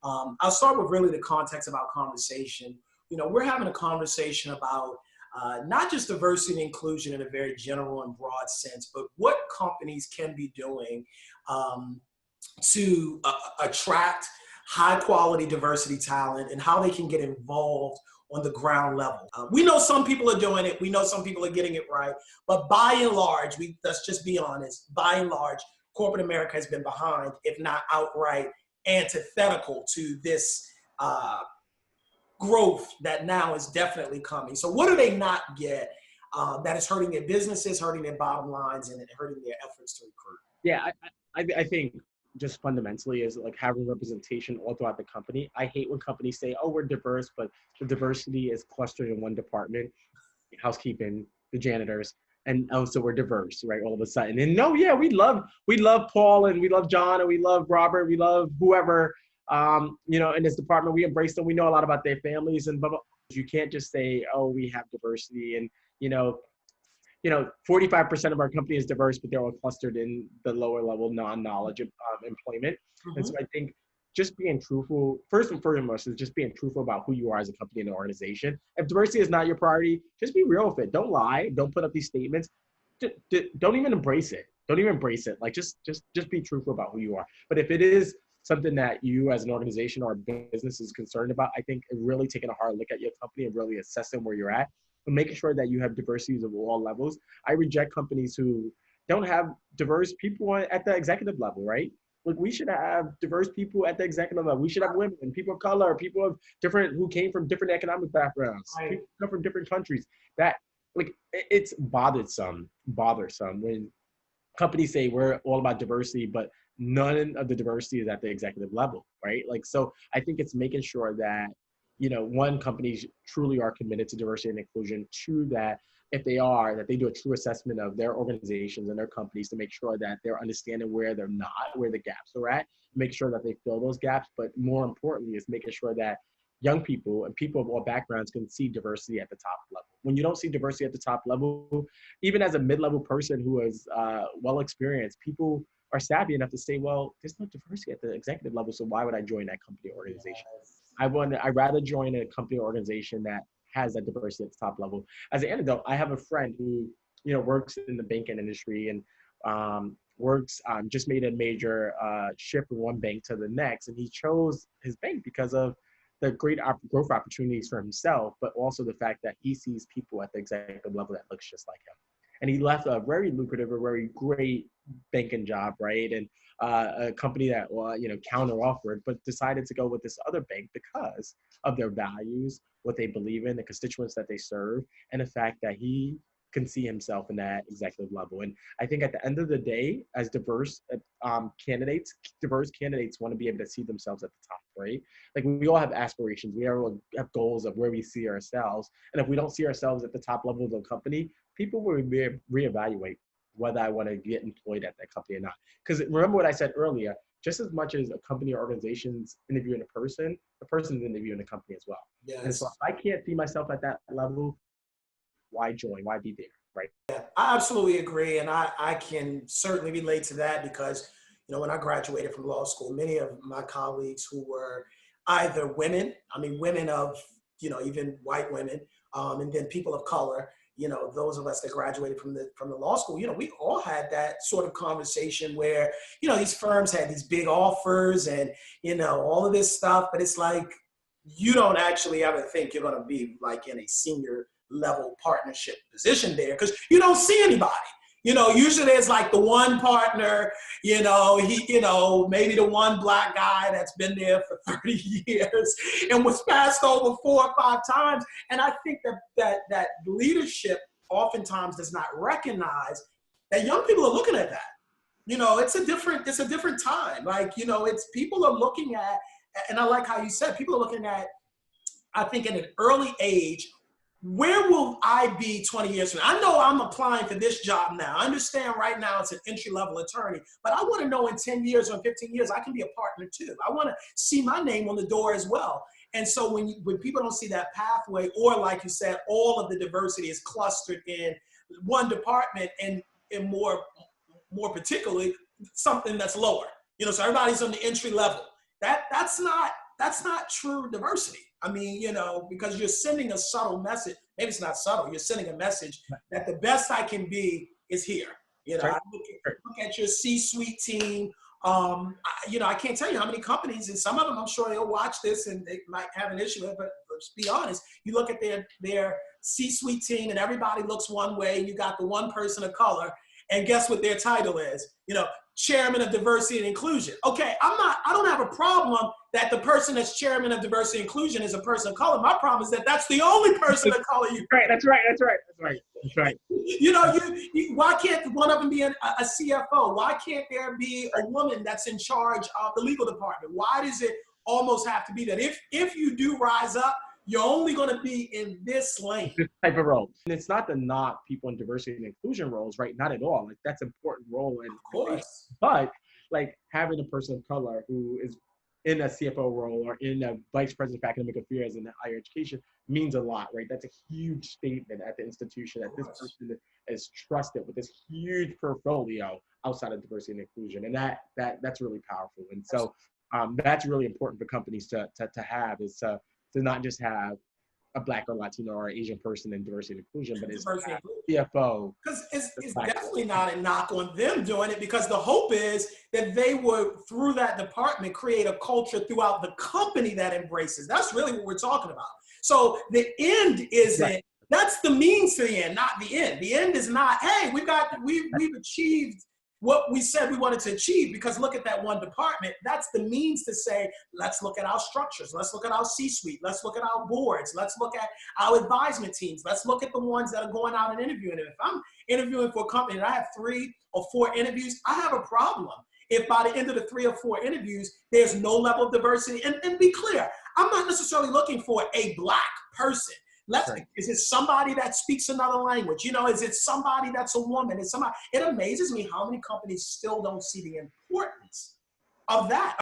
I'll start with really the context of our conversation. We're having a conversation about not just diversity and inclusion in a very general and broad sense, but what companies can be doing to attract high quality diversity talent and how they can get involved on the ground level. We know some people are doing it. We know some people are getting it right. But by and large, let's just be honest, by and large, corporate America has been behind, if not outright antithetical to this growth that now is definitely coming. So what do they not get that is hurting their businesses, hurting their bottom lines, and hurting their efforts to recruit? Yeah, I think just fundamentally is like having representation all throughout the company. I hate when companies say, oh, we're diverse, but the diversity is clustered in one department, housekeeping, the janitors, and also we're diverse, right? All of a sudden. And no, yeah, we love Paul and we love John and we love Robert, we love whoever, in this department, we embrace them. We know a lot about their families and blah, blah. You can't just say, oh, we have diversity and, 45% of our company is diverse, but they're all clustered in the lower level non-knowledge of employment. Mm-hmm. And so I think just being truthful, first and foremost, is just being truthful about who you are as a company and an organization. If diversity is not your priority, just be real with it. Don't lie. Don't put up these statements. Don't even embrace it. Don't even embrace it. Like just be truthful about who you are. But if it is something that you as an organization or a business is concerned about, I think really taking a hard look at your company and really assessing where you're at and making sure that you have diversities of all levels. I reject companies who don't have diverse people at the executive level, right? Like we should have diverse people at the executive level. We should have women, people of color, people of who came from different economic backgrounds, right. People come from different countries. That it's bothersome when companies say we're all about diversity, but none of the diversity is at the executive level, right? So I think it's making sure that, one, companies truly are committed to diversity and inclusion. Two, that if they are, that they do a true assessment of their organizations and their companies to make sure that they're understanding where they're not, where the gaps are at, make sure that they fill those gaps. But more importantly is making sure that young people and people of all backgrounds can see diversity at the top level. When you don't see diversity at the top level, even as a mid-level person who is well-experienced, people are savvy enough to say, well, there's no diversity at the executive level, so why would I join that company or organization? Yes. I'd rather join a company or organization that has that diversity at the top level. As an anecdote, I have a friend who, works in the banking industry and just made a major shift from one bank to the next. And he chose his bank because of the great growth opportunities for himself, but also the fact that he sees people at the executive level that looks just like him. And he left a very lucrative, a very great banking job, right? And a company that, counter-offered, but decided to go with this other bank because of their values, what they believe in, the constituents that they serve, and the fact that he can see himself in that executive level. And I think at the end of the day, as diverse candidates want to be able to see themselves at the top, right? Like we all have aspirations. We all have goals of where we see ourselves. And if we don't see ourselves at the top level of the company, people will reevaluate whether I want to get employed at that company or not. Because remember what I said earlier, just as much as a company or organization's interviewing a person, the person's interviewing the company as well. Yes. And so if I can't see myself at that level, why join? Why be there, right? Yeah, I absolutely agree. And I can certainly relate to that because, when I graduated from law school, many of my colleagues who were either women of, even white women, and then people of color, those of us that graduated from the law school, we all had that sort of conversation where, these firms had these big offers and, all of this stuff, but it's like, you don't actually ever think you're going to be like in a senior level partnership position there because you don't see anybody. Usually there's like the one partner, maybe the one black guy that's been there for 30 years and was passed over 4 or 5 times. And I think that leadership oftentimes does not recognize that young people are looking at that. It's a different time. Like, it's people are looking at, and I like how you said, people are looking at, I think at an early age, where will I be 20 years from now? I know I'm applying for this job now. I understand right now it's an entry-level attorney, but I want to know in 10 years or 15 years, I can be a partner too. I want to see my name on the door as well. And so when people don't see that pathway, or like you said, all of the diversity is clustered in one department and more particularly something that's lower, so everybody's on the entry level. That's not that's not true diversity. I mean, because you're sending a subtle message. Maybe it's not subtle. You're sending a message that the best I can be is here. I look at your C-suite team. I can't tell you how many companies, and some of them, I'm sure they'll watch this and they might have an issue with it, but let's be honest. You look at their C-suite team and everybody looks one way. You got the one person of color, and guess what their title is? Chairman of Diversity and Inclusion. Okay, I don't have a problem that the person that's chairman of diversity and inclusion is a person of color. My problem is that that's the only person of color you. Right, that's right. Why can't one of them be a CFO? Why can't there be a woman that's in charge of the legal department? Why does it almost have to be that if you do rise up, you're only going to be in this lane? This type of role. And it's not to knock people in diversity and inclusion roles, right? Not at all. Like, that's an important role. Of course. But like having a person of color who is in a CFO role or in a vice president of academic affairs in higher education means a lot, right? That's a huge statement at the institution that this person is trusted with this huge portfolio outside of diversity and inclusion. And that's really powerful. And so that's really important for companies to have, is to not just have a Black or Latino or Asian person in diversity and inclusion, but it's CFO. Because it's definitely not a knock on them doing it, because the hope is that they would, through that department, create a culture throughout the company that embraces. That's really what we're talking about. So the end isn't, that's the means to the end, not the end. The end is not, hey, we've achieved what we said we wanted to achieve, because look at that one department. That's the means to say, let's look at our structures. Let's look at our C-suite. Let's look at our boards. Let's look at our advisement teams. Let's look at the ones that are going out and interviewing. And if I'm interviewing for a company and I have 3 or 4 interviews, I have a problem if by the end of the 3 or 4 interviews, there's no level of diversity. And be clear, I'm not necessarily looking for a Black person. Is it somebody that speaks another language? Is it somebody that's a woman? It amazes me how many companies still don't see the importance of that.